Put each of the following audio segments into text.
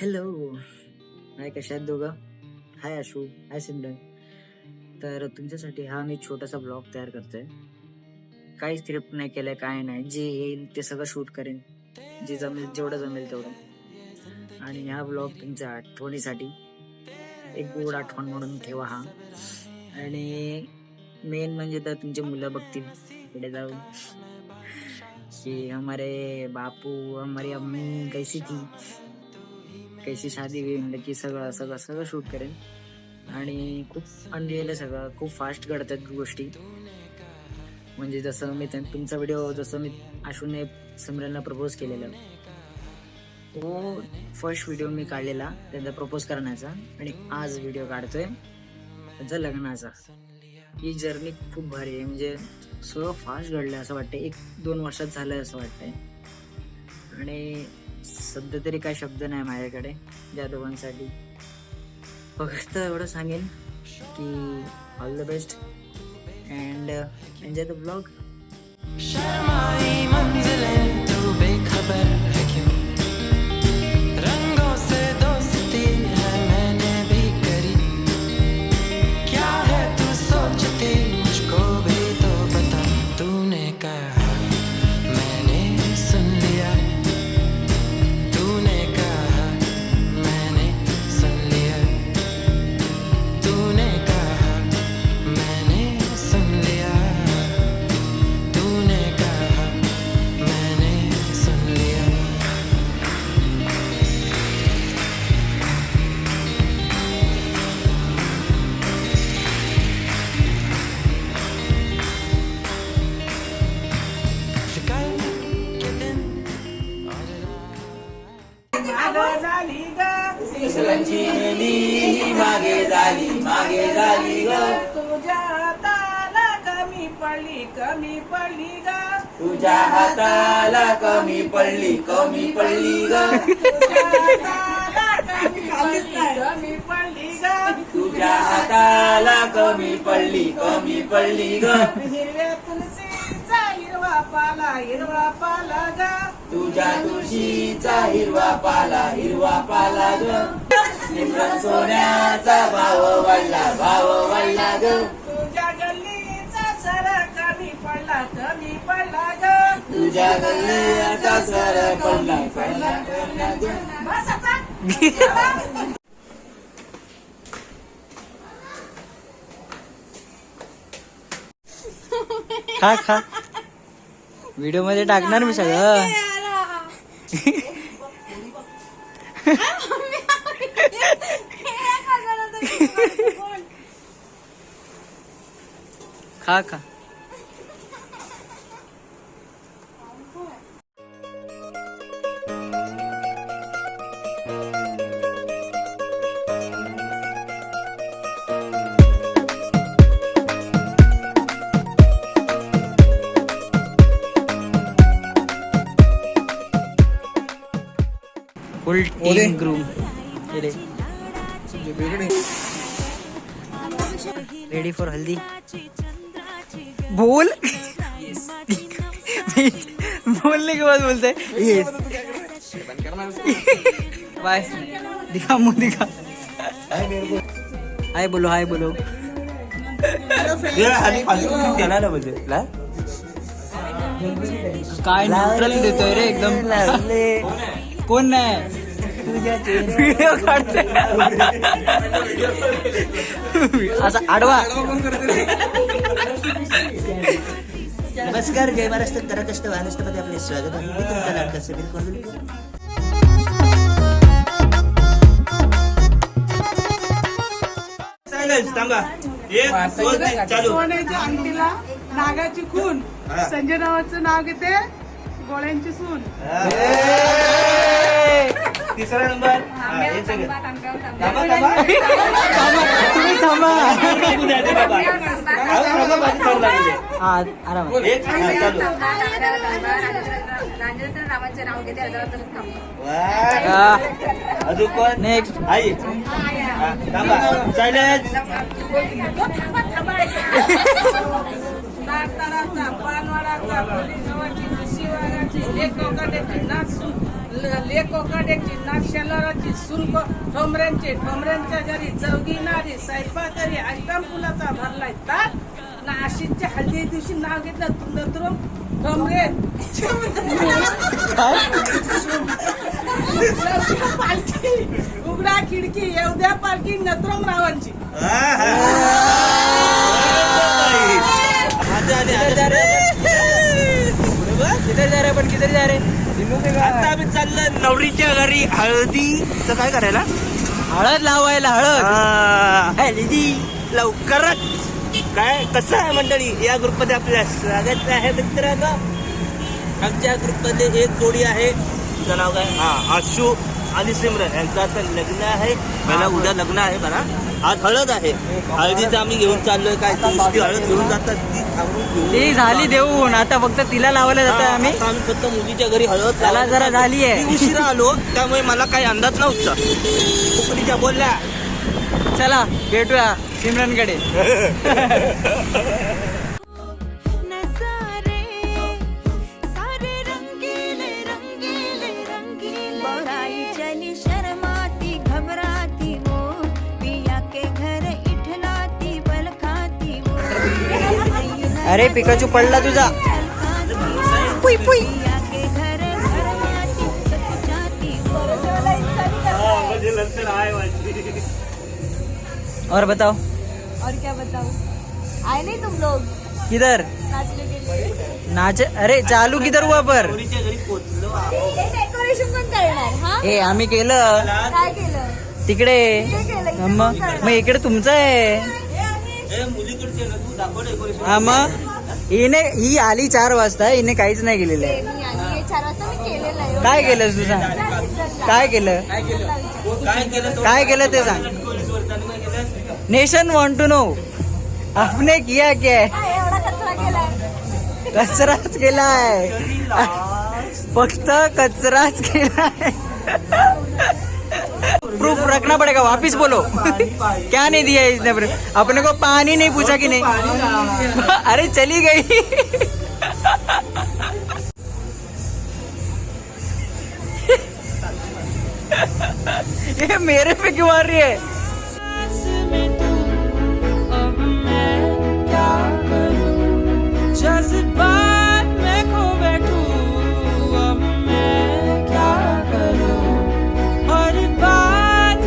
Hello. हाय, कशा आहेत दोघं? हाय आशू, हाय सिमरन. तर तुमच्यासाठी हा मी छोटासा ब्लॉग तयार करतोय. काही स्क्रिप्ट नाही केलंय, काय नाही, जे येईल ते सगळं शूट करेन, जे जमेल जेवढं जमेल तेवढं. आणि ह्या ब्लॉग तुमच्या आठवणीसाठी एक गोड आठवण म्हणून ठेवा हा. आणि मेन म्हणजे तर तुमचे मुलं बघतील पुढे जाऊन की हमारे बापू हमारी अम्मी कैसी थी, कैसी शादी हुई, म्हणजे की सगळं सगळं सगळं शूट करेन. आणि खूप अनरिअल आहे सगळं, खूप फास्ट घडतात गोष्टी. म्हणजे जसं मी तुमचा व्हिडिओ, जसं मी आशूने सिमरनला प्रपोज केलेलं, तो फर्स्ट व्हिडिओ मी काढलेला त्यांचा प्रपोज करण्याचा, आणि आज व्हिडिओ काढतोय त्यांचा लग्नाचा. ही जर्नी खूप भारी आहे. म्हणजे सगळं फास्ट घडलंय असं वाटतंय, 1-2 वर्षात झालंय असं वाटतंय. आणि सध्या तरी काय शब्द नाही माझ्याकडे या दोघांसाठी. फक्त एवढं सांगेन की all the best and enjoy the blog. शर्माई मंजिलें तू बेखबर है क्यों, रंगों से दोस्ती है मैंने भी करी, क्या है तू सोचती मुझको भी तो बता, तूने कहा मैंने सुन लिया, तूने कहा मैंने सुन लिया, तूने कहा मैंने सुन लिया, तूने कहा मैंने सुन लिया. फिकर के दिन और मागे झाली ग, तुझ्या हाताला कमी पडली ग, तुझ्या हाताला कमी पडली ग, कमी पडली ग, तुझ्या हाताला कमी पडली ग, हिरव्या तुलसीचा हिरवा पाला ग, तुझ्या तुळशीचा हिरवा पाला ग, सिमरन सोन्याचा भाव वाढला ग, तुझ्या गल्लीचा सर कमी पडला ग, तुझ्या गल्लीचा सर पडला ग. बस आता. खा खा, व्हिडिओ मध्ये टाकणार मी सगळं. खा खा. Full team groom ready for haldi. बोल. बोलने के बाद बोलते बाय. दिखा मुंह दिखा. हाय बोलो, हाय बोलो. काय न्यूट्रल देतोय रे एकदम. कोण नाही व्हिडिओ काढतोय असा आडवा. नमस्कार, जय महाराष्ट्र. करकष्ट वाहनष्टमध्ये आपले स्वागत आहे. मी तुमचा लाडका समीर कोल्हटकर. सोन्याच्या अंगठीला नागाची खून, संजय नावाचं नाव घेते, गोळ्यांची सून. तिसरा नंबर तुम्ही थांबा. आराम. नावाचे नाव घेते अजून कोण? नेक्स्ट. आई सायलेन्स. नागताराचा, पानवाडाचा, पोलीस गावाची, शिवागाची, लेक नासून लेकोकाड्याची नागशेलाराची सुनको ठोंबऱ्यांच्या जरी चौगिनारी स्वयंपाकरी अष्टमपुलाचा भरलाय ताट नाशिकच्या हल्दी दिवशी नाव घेतलं नत्रम ठोंबरे पालखी उघडा खिडकी येवद्या पालखी नत्रम रावांची किधर जा रे पण किधर जा रे आता आम्ही चाललोय नवरीच्या घरी हळदीचं काय करायला हळद लावायला हळदी लवकरच काय कसं आहे मंडळी या ग्रुपमध्ये आपल्या स्वागत आहे मित्रांनो आमच्या ग्रुपमध्ये एक जोडी आहे तुझं नाव काय आशू आणि सिमरन यांचं आता लग्न आहे मला उद्या लग्न आहे बघा आज हळद आहे हळदीचं आम्ही घेऊन चाललोय काय ती हळद घेऊन जातात ती थांबून घेऊन ती झाली देऊन आता फक्त तिला लावायला जातोय आम्ही आता आम्ही फक्त मुलीच्या घरी हळद त्याला जरा झाली आहे. मी उशिरा आलो त्यामुळे मला काही अंदाज नव्हता कोकणीच्या बोलल्या चला भेटूया सिमरनकडे नजारे सारे रंगीले रंगीले रंगीले बड़ाई चली शर्माती घबराती वो पिया के घर इठलाती बल खाती वो अरे पिकाचू पडला तुझा पुई पुई पिया के घर घरवाती सकुचाती वो और बताओ और क्या बताऊं आए नहीं तुम लोग किधर नाचने के लिए नाच अरे चालू किधर हुआ पर मुलीच्या घरी पोहोचलो डेकोरेशन पण करणार हा ए आम्ही केलं काय केलं तिकडे ते केलं मग इकडे तुमचं आहे मुलीकडचे ना तू दाखव डेकोरेशन हा मग ही आली 4 वाजता हिने काहीच नाही केलेलं आहे मी आणि हे 4 वाजता मी केलेलं आहे काय केलं तू सांग काय केलं काय केलं ते सांग नेशन वॉन्ट टू नो आपने किया क्या है काय एवढा कचरा केलाय कचराच केलाय फक्त कचराच केलाय प्रूफ रखना पड़ेगा वापिस बोलो क्या नहीं दिया इसने अपने को पानी नहीं पूछा कि नहीं अरे चली गई ये मेरे पे क्यों आ रही है जज्बात में खो बैठूं अब मैं क्या करूं हर बात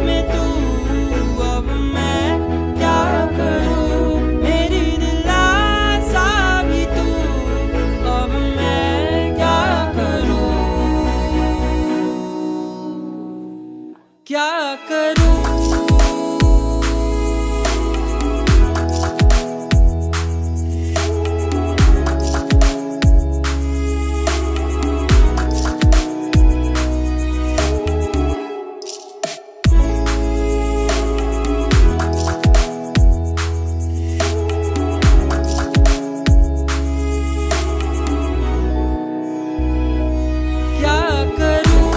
में तू अब मैं क्या करूं मेरी दिलासा भी तू अब मैं क्या करूं क्या करूं क्या करूं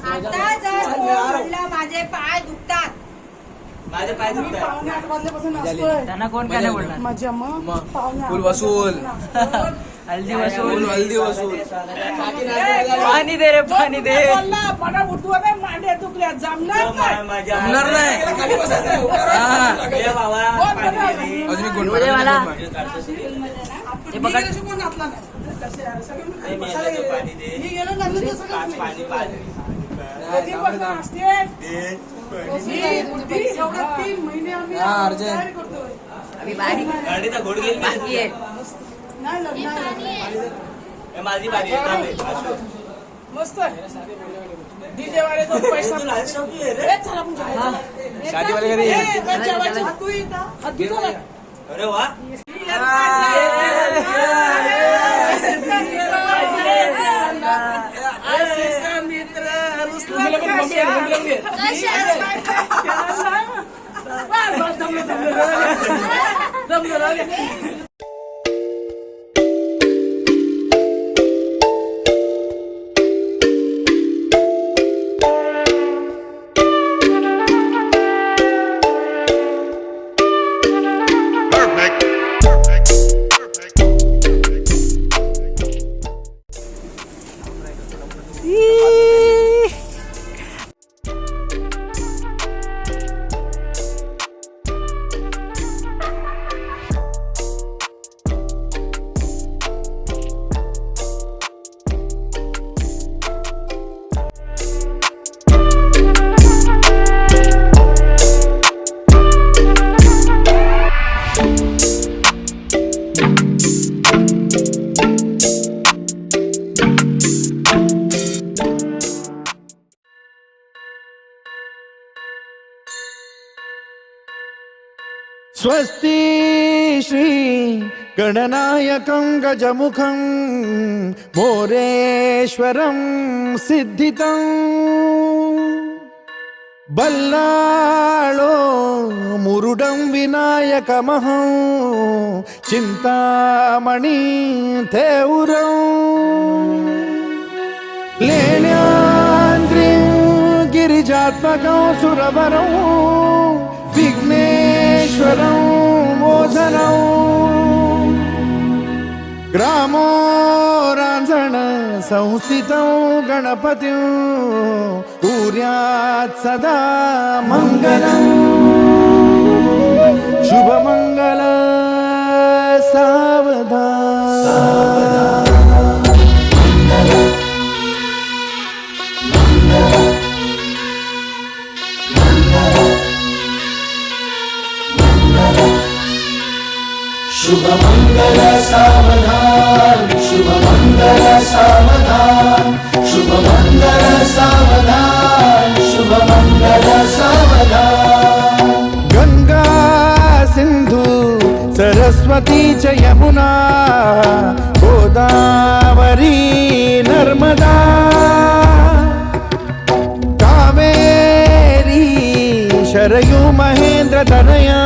आता जर म्हणलं माझे पाय दुखतात माझे पाय दुखतात 8 वाजल्यापासून त्यांना कोण काय नाही बोलणार माझ्या मग फुल वसूल हल्दी वसूल हल्दी वसूल पाणी दे रे पाणी दे मला उठवा मांड्या दुखल्या जमणार नाही जमणार नाही अजून एक गोंड दे मला ते बघा कोण घातला नाही मी गेलो लागलं तर सगळं कधी पण असते ही बुद्धी एवढा 3 महिने आम्ही तयारी करतोय अभी बारीक गाडीचा घोड गेली बाकी आहे नाही लग्न हे माझी बारी आहे थांबे. असो. मस्त डीजे वाले तो पैसा तुला आज शेवटी आहे रे. ए, चला आपण जाऊ. शादी वाले घरी. ए, त्या जेवायच्या हात धुई इथं. हात धुई चला. अरे वा मित्र रुसला दमलं स्वस्ति श्री गणनायकं गजमुखं मोरेश्वरं सिद्धितं बल्लाळो मुरुडं विनायकमहं चिन्तामणि थेउरं लेण्याद्रिं गिरिजात्मकं सुरवरं विघ्नेश्वरं मोचनं ग्रामो रांझण संस्थितं गणपतिं कुर्यात् सदा मङ्गलं शुभमङ्गल सावधान शुभमङ्गल सावधान शुभमङ्गल सावधान शुभमङ्गल सावधान शुभमङ्गल सावधान गंगा सिंधु सरस्वती च यमुना गोदावरी नर्मदा कावेरी शरयू महेंद्र तनया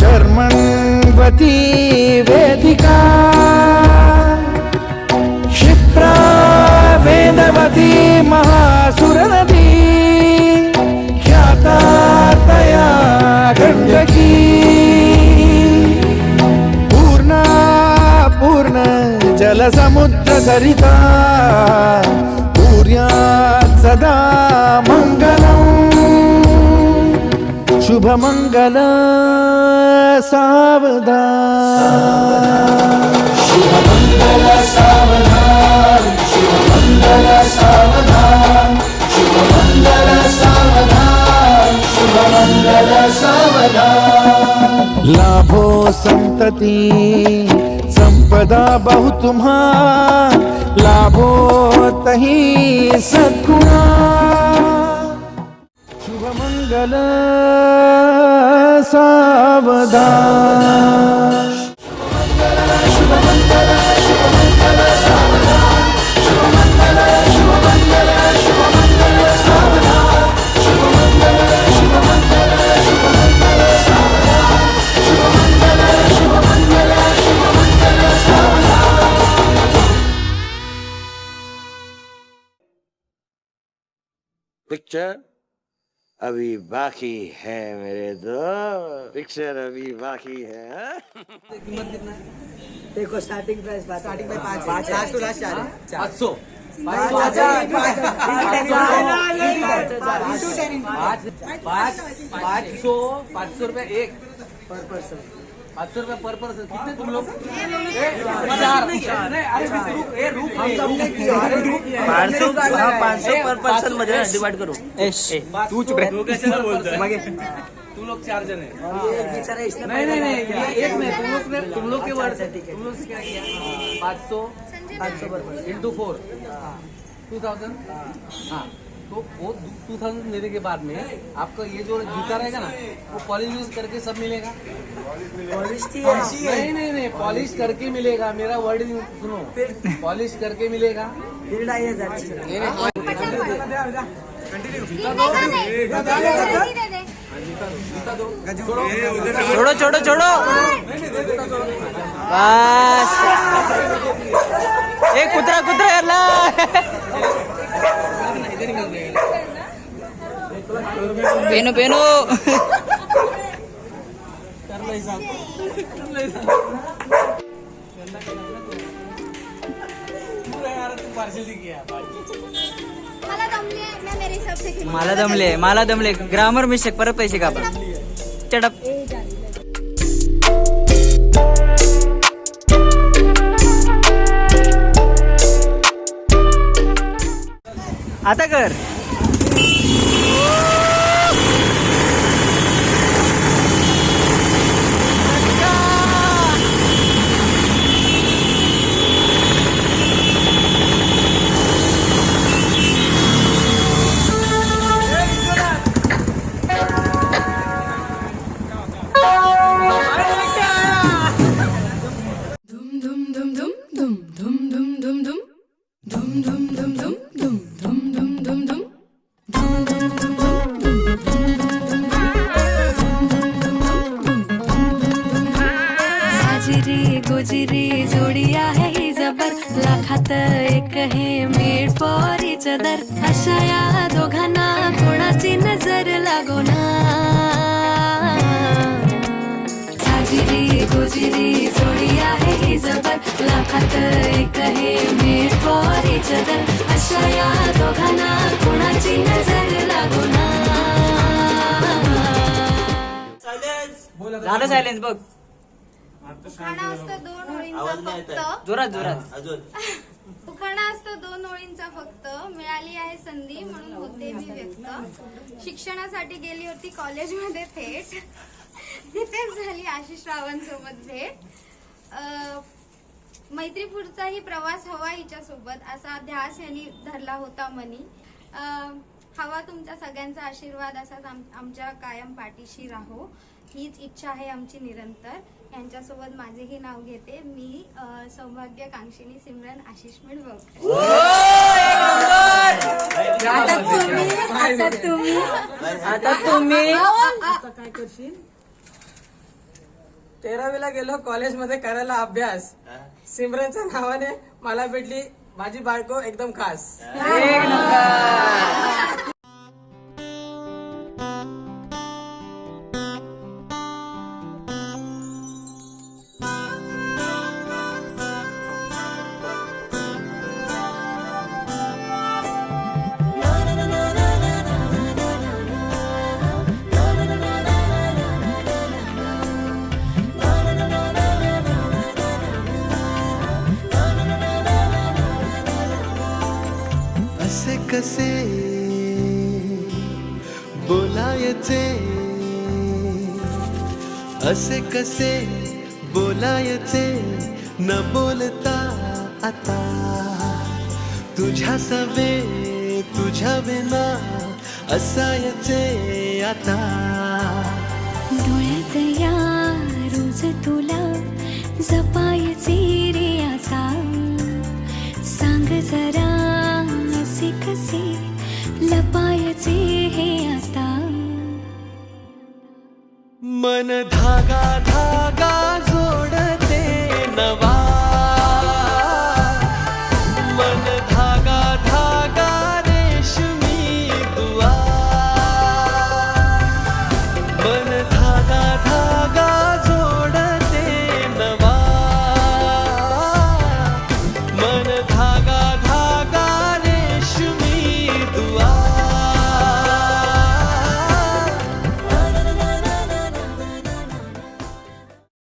शर्मण्वती वेदिका क्षिप्रा वेदवती महासुरनदी ख्याता तया गण्डकी पूर्णा पूर्ण जलसमुद्र सरिता कुर्यात् सदा मङ्गलम् शुभमङ्गल सावधान शुभमङ्गल सावधान शुभमङ्गल सावधान शुभमङ्गल सावधान शुभमङ्गल सावधान लाभो संतति संपदा बहु तुम्हार लाभो तही सद्गुणा शुभमङ्गल सावधान पिक्चर अभी बाकी है मेरे दो पिक्चर अभी बाकी है देखो स्टार्टिंग प्राइस पाँच लास्ट टू लास्ट 500 500 रुपये एक पर पर्सन 500 रुपये पर पर्सन कितने तुम लोग 500 पर पर्सन मध्ये डिवाइड करू तू चुप रे तुम लोग 4 जन है नहीं एक में तुम लोग के वर्ड तुम लोग क्या किया 500 इंटू 4 2000 हाँ तो वो 2000 लेने के बाद में आपका ये जो जूता रहेगा ना वो पॉलिश करके सब मिलेगा नहीं पॉलिश करके मिलेगा मेरा वर्ड सुनो पॉलिश करके मिलेगा छोड़ो छोड़ो छोड़ो बस एक कुतरा कुतरा यार पेनो पेनो मला दमली आहे मैं मेरे हिसाब से खेलूंगी. मला दमले ग्रामर मिस्टेक परत पैसे का आपण चटप आता कर साजिरी गोजिरी जोडी आहे ही जबर लाखात एक हे मेड फॉर इच अदर अशा या दोघांना कोणाची नजर लागो ना साजिरी गोजिरी जोडी आहे ही जबर लाखात एक हे मेड फॉर इच अदर अशा या दोघांना कोणाची नजर लागो ना झालं सायलेन्स बघ उखाणा असतो 2 ओळींचा फक्त. जोरात अजून उखाणा असतो 2 ओळींचा फक्त. मिळाली आहे संधी म्हणून होते मी व्यक्त. शिक्षणासाठी गेली होती कॉलेजमध्ये थेट. तिथेच झाली आशिष रावांसोबत भेट. मैत्रीपूरचाही प्रवास हवा हिच्यासोबत असा ध्यास यांनी धरला होता मनी. हवा तुमच्या सगळ्यांचा आशीर्वाद असाच आमच्या कायम पाठीशी राहो हीच इच्छा आहे आमची निरंतर. यांच्यासोबत माझेही नाव घेते मी सौभाग्यकांक्षिणी सिमरन आशिष मिळवकर. आता तुम्ही आता काय करशील 13वीला गेलो कॉलेजमध्ये करायला अभ्यास. सिमरनच्या नावाने मला भेटली माझी बायको एकदम खास. असे कसे बोलायचे असे कसे बोलायचे न बोलता आता तुझ्या सवे तुझ्या विना असायचे आता डोळ्यात या रोज तुला जपायचे रे आता सांग जरा असे कसे लपायचे हे आता मन धागा